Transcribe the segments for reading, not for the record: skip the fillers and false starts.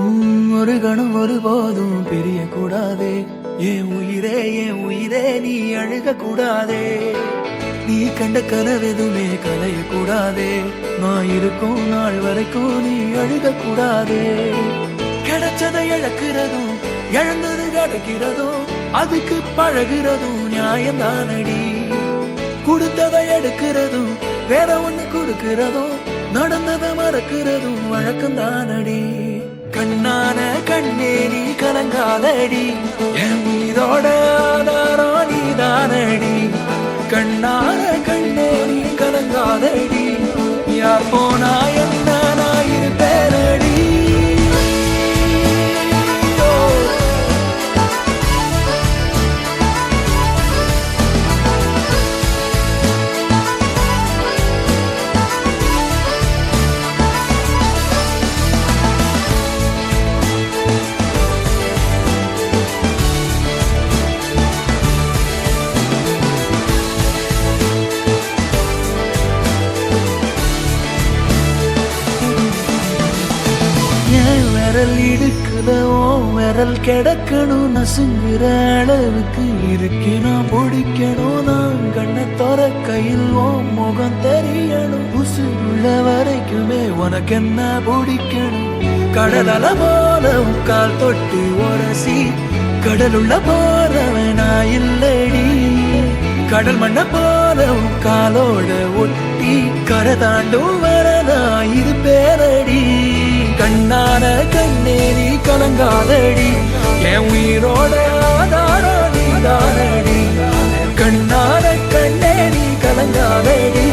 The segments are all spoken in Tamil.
ஒரு கணம் ஒருபோதும் பிரிய கூடாதே. என் உயிரே நீ அழுக கூடாதே. நீ கண்ட கனவெதுமே கலைய கூடாதே. நான் இருக்கும் நாள் வரைக்கும் நீ அழுக கூடாதே. கிடைச்சதை இழக்கிறதும் இழந்தது கிடைக்கிறதும் அதுக்கு பழகிறதும் நியாயம்தானடி. கொடுத்ததை எடுக்கிறதும் வேற ஒண்ணு கொடுக்கிறதும் நடந்ததை மறக்கிறதும் வழக்கம்தானடி. கண்ணான கண்ணே நீ கலங்காதடி. என் உயிரோட ஆதாரம் நீதானடி. கண்ணான கண்ணே நீ கலங்காதடி. யார் போனா என்ன நான் இருப்பேனடி. விரல் இடுக்குதோ விரல் கிடக்கணும். நசுங்குற அளவுக்கு இருக்கு நான் பிடிக்கணும். நான் கண்ணை தோற கையில் முகம் தெரியணும். உசுள்ள வரைக்குமே உனக்கு என்ன பிடிக்கணும். கடலல போல கால் தொட்டு உரசி கடலுள்ள போறவன் நான் இல்லடி. கடல் மண்ண போல காலோட ஒட்டி கரை தாண்டும் வரதா இருப்பேனடி. கண்ணான கண்ணே நீ கலங்காதடி. என் உயிரோட ஆதாரம் நீதானடி. கண்ணான கண்ணே நீ கலங்காதடி.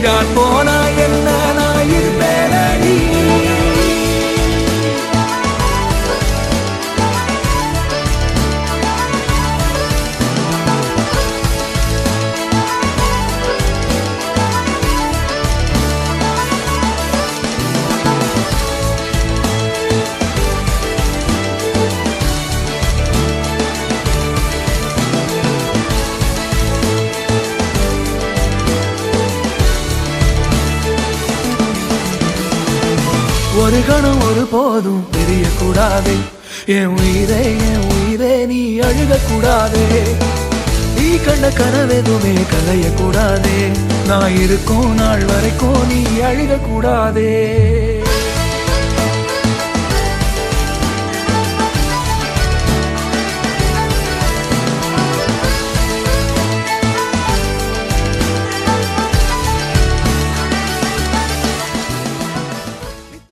யார் போனா என்ன நான் இருப்பேனடி. ஒரு கணம் ஒரு போதும் தெரிய கூடாதே. என் உயிரே நீ அழுக கூடாதே. நீ கண்ட கனவெதுமே கலைய கூடாதே. நான் இருக்கும் நாள் வரைக்கும் நீ அழுக கூடாதே.